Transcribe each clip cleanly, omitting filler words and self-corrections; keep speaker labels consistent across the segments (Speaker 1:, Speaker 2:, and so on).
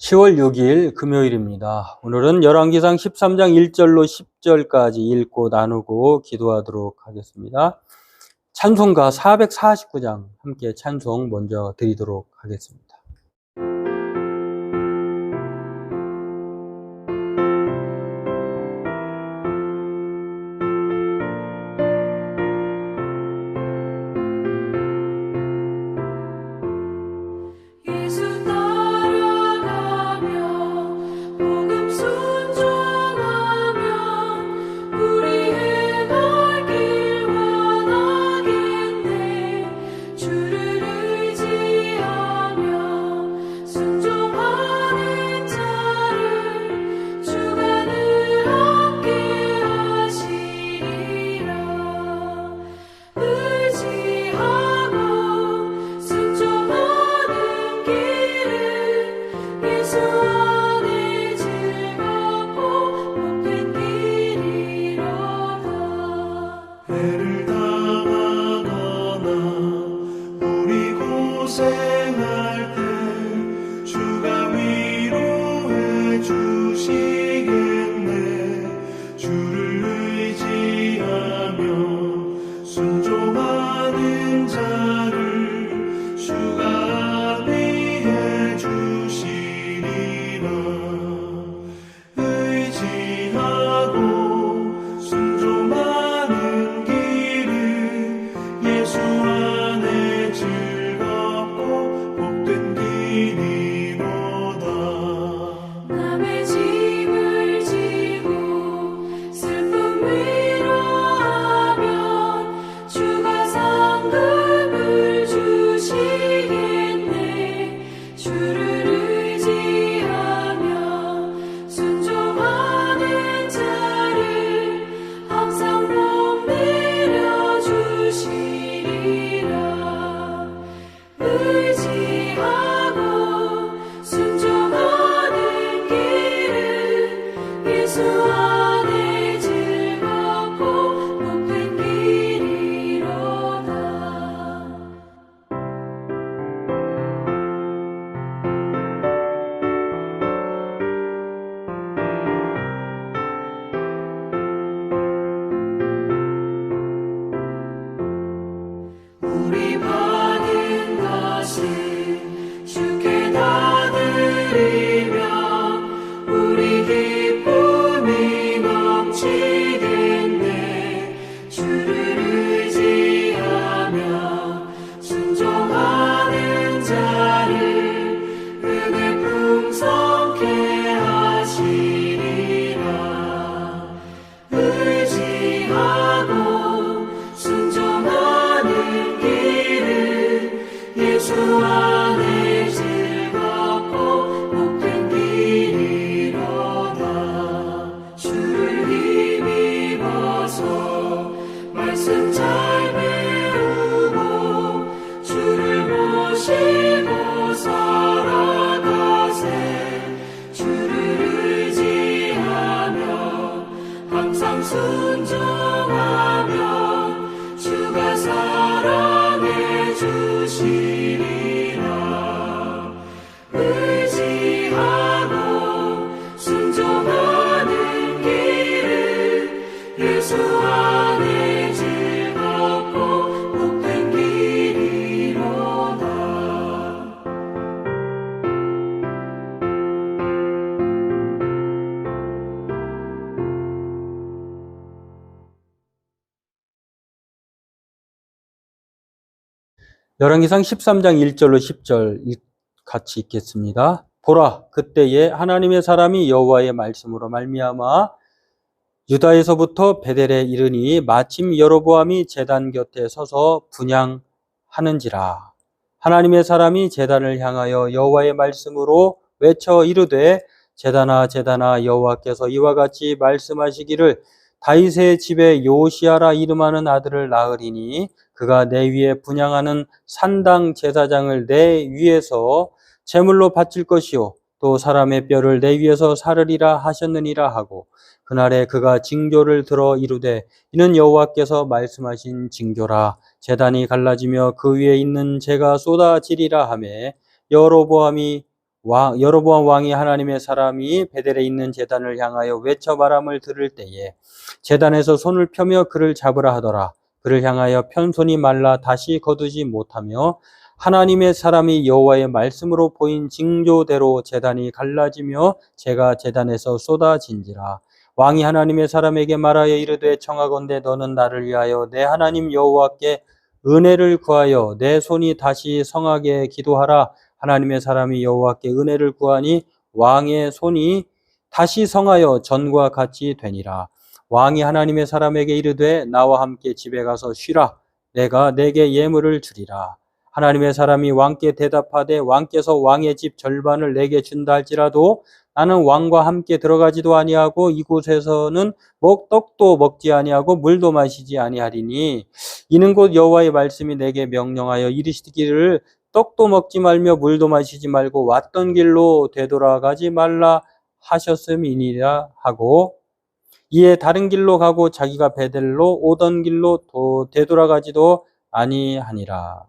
Speaker 1: 10월 6일 금요일입니다. 오늘은 열왕기상 13장 1절로 10절까지 읽고 나누고 기도하도록 하겠습니다. 찬송가 449장 함께 찬송 먼저 드리도록 하겠습니다. 열왕기상 13장 1절로 10절 같이 읽겠습니다. 보라, 그때에 하나님의 사람이 여호와의 말씀으로 말미암아 유다에서부터 베델에 이르니 마침 여로보암이 제단 곁에 서서 분향하는지라. 하나님의 사람이 제단을 향하여 여호와의 말씀으로 외쳐 이르되 제단아 제단아 여호와께서 이와 같이 말씀하시기를 다윗의 집에 요시아라 이름하는 아들을 낳으리니 그가 내 위에 분향하는 산당 제사장을 내 위에서 제물로 바칠 것이요 또 사람의 뼈를 내 위에서 사르리라 하셨느니라 하고 그날에 그가 징조를 들어 이르되 이는 여호와께서 말씀하신 징조라. 제단이 갈라지며 그 위에 있는 재가 쏟아지리라 하매 여로보암이 여로보암 왕이 하나님의 사람이 베델에 있는 제단을 향하여 외쳐 말함을 들을 때에 제단에서 손을 펴며 그를 잡으라 하더라. 그를 향하여 편 손이 말라 다시 거두지 못하며 하나님의 사람이 여호와의 말씀으로 보인 징조대로 제단이 갈라지며 제가 제단에서 쏟아진지라. 왕이 하나님의 사람에게 말하여 이르되 청하건대 너는 나를 위하여 내 하나님 여호와께 은혜를 구하여 내 손이 다시 성하게 기도하라. 하나님의 사람이 여호와께 은혜를 구하니 왕의 손이 다시 성하여 전과 같이 되니라. 왕이 하나님의 사람에게 이르되 나와 함께 집에 가서 쉬라. 내가 내게 예물을 주리라. 하나님의 사람이 왕께 대답하되 왕께서 왕의 집 절반을 내게 준다 할지라도 나는 왕과 함께 들어가지도 아니하고 이곳에서는 떡도 먹지 아니하고 물도 마시지 아니하리니 이는 곧 여호와의 말씀이 내게 명령하여 이르시기를 떡도 먹지 말며 물도 마시지 말고 왔던 길로 되돌아가지 말라 하셨음이니라 하고 이에 다른 길로 가고 자기가 베델로 오던 길로 되돌아가지도 아니하니라.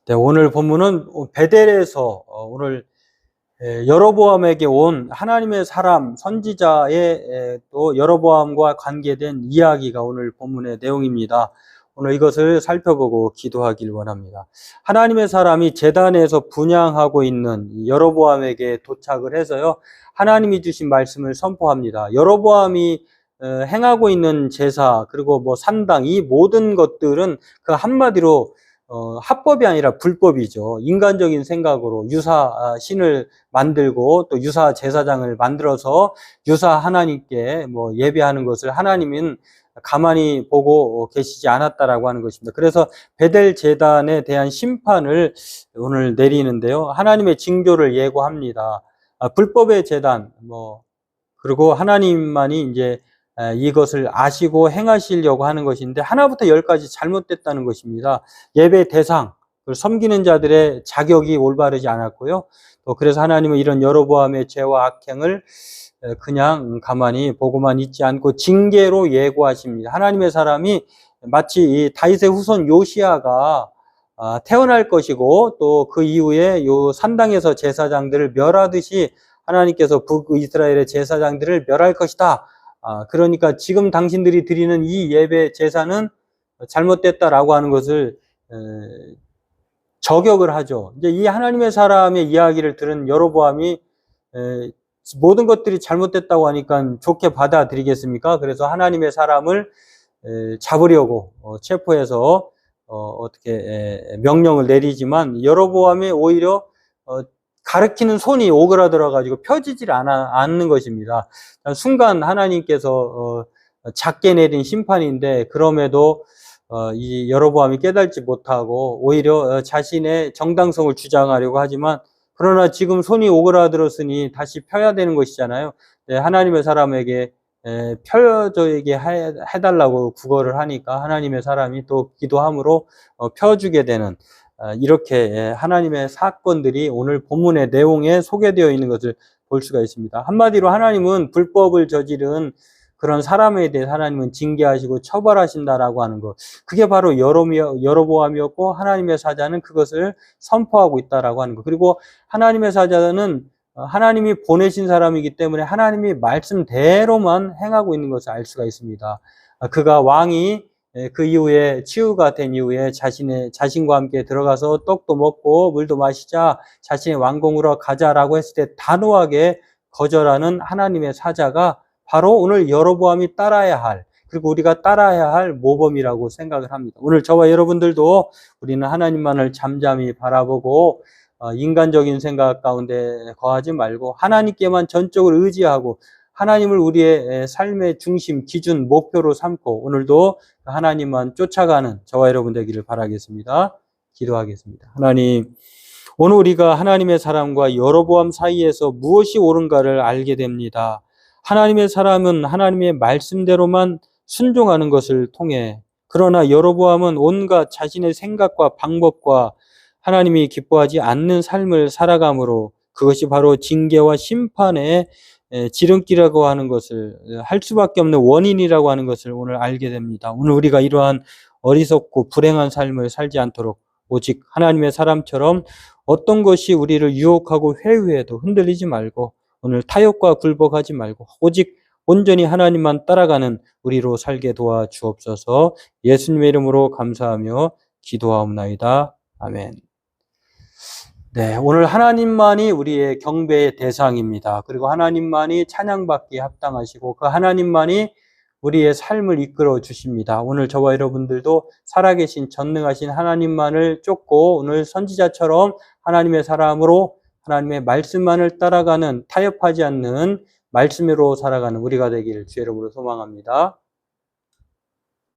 Speaker 1: 네, 오늘 본문은 베델에서 오늘 여로보암에게 온 하나님의 사람 선지자의 또 여로보암과 관계된 이야기가 오늘 본문의 내용입니다. 오늘 이것을 살펴보고 기도하길 원합니다. 하나님의 사람이 제단에서 분향하고 있는 여로보암에게 도착을 해서요, 하나님이 주신 말씀을 선포합니다. 여로보암이 행하고 있는 제사 그리고 뭐 산당 이 모든 것들은 그 한마디로 합법이 아니라 불법이죠. 인간적인 생각으로 유사 신을 만들고 또 유사 제사장을 만들어서 유사 하나님께 뭐 예배하는 것을 하나님은 가만히 보고 계시지 않았다라고 하는 것입니다. 그래서 베델 제단에 대한 심판을 오늘 내리는데요. 하나님의 징조를 예고합니다. 불법의 제단 그리고 하나님만이 이제 이것을 아시고 행하시려고 하는 것인데 하나부터 열까지 잘못됐다는 것입니다. 예배 대상, 섬기는 자들의 자격이 올바르지 않았고요. 또 그래서 하나님은 이런 여로보암의 죄와 악행을 그냥 가만히 보고만 있지 않고 징계로 예고하십니다. 하나님의 사람이 마치 이 다윗의 후손 요시야가 태어날 것이고 또 그 이후에 요 산당에서 제사장들을 멸하듯이 하나님께서 북이스라엘의 제사장들을 멸할 것이다. 그러니까 지금 당신들이 드리는 이 예배 제사는 잘못됐다라고 하는 것을 저격을 하죠. 이제 이 하나님의 사람의 이야기를 들은 여로보암이 모든 것들이 잘못됐다고 하니까 좋게 받아들이겠습니까? 그래서 하나님의 사람을 잡으려고 체포해서 어떻게 명령을 내리지만 여로보암이 오히려 가리키는 손이 오그라들어가지고 펴지질 않는 것입니다. 순간 하나님께서 작게 내린 심판인데 그럼에도 이 여로보암이 깨달지 못하고 오히려 자신의 정당성을 주장하려고 하지만 그러나 지금 손이 오그라들었으니 다시 펴야 되는 것이잖아요. 하나님의 사람에게 펴주게 해달라고 구걸을 하니까 하나님의 사람이 또 기도함으로 펴주게 되는 이렇게 하나님의 사건들이 오늘 본문의 내용에 소개되어 있는 것을 볼 수가 있습니다. 한마디로 하나님은 불법을 저지른 그런 사람에 대해 하나님은 징계하시고 처벌하신다라고 하는 것. 그게 바로 여로보암이었고 하나님의 사자는 그것을 선포하고 있다라고 하는 것. 그리고 하나님의 사자는 하나님이 보내신 사람이기 때문에 하나님이 말씀대로만 행하고 있는 것을 알 수가 있습니다. 그가 왕이 그 이후에 치유가 된 이후에 자신과 함께 들어가서 떡도 먹고 물도 마시자 자신의 왕궁으로 가자라고 했을 때 단호하게 거절하는 하나님의 사자가 바로 오늘 여로보암이 따라야 할 그리고 우리가 따라야 할 모범이라고 생각을 합니다. 오늘 저와 여러분들도 우리는 하나님만을 잠잠히 바라보고 인간적인 생각 가운데 거하지 말고 하나님께만 전적으로 의지하고 하나님을 우리의 삶의 중심, 기준, 목표로 삼고 오늘도 하나님만 쫓아가는 저와 여러분 되기를 바라겠습니다. 기도하겠습니다. 하나님, 오늘 우리가 하나님의 사람과 여로보암 사이에서 무엇이 옳은가를 알게 됩니다. 하나님의 사람은 하나님의 말씀대로만 순종하는 것을 통해 그러나 여로보암은 온갖 자신의 생각과 방법과 하나님이 기뻐하지 않는 삶을 살아감으로 그것이 바로 징계와 심판의 지름길이라고 하는 것을 할 수밖에 없는 원인이라고 하는 것을 오늘 알게 됩니다. 오늘 우리가 이러한 어리석고 불행한 삶을 살지 않도록 오직 하나님의 사람처럼 어떤 것이 우리를 유혹하고 회유해도 흔들리지 말고 오늘 타협과 굴복하지 말고 오직 온전히 하나님만 따라가는 우리로 살게 도와 주옵소서. 예수님의 이름으로 감사하며 기도하옵나이다. 아멘. 네, 오늘 하나님만이 우리의 경배의 대상입니다. 그리고 하나님만이 찬양받기에 합당하시고 그 하나님만이 우리의 삶을 이끌어 주십니다. 오늘 저와 여러분들도 살아계신 전능하신 하나님만을 쫓고 오늘 선지자처럼 하나님의 사람으로 하나님의 말씀만을 따라가는 타협하지 않는 말씀으로 살아가는 우리가 되기를 주의 이름으로 소망합니다.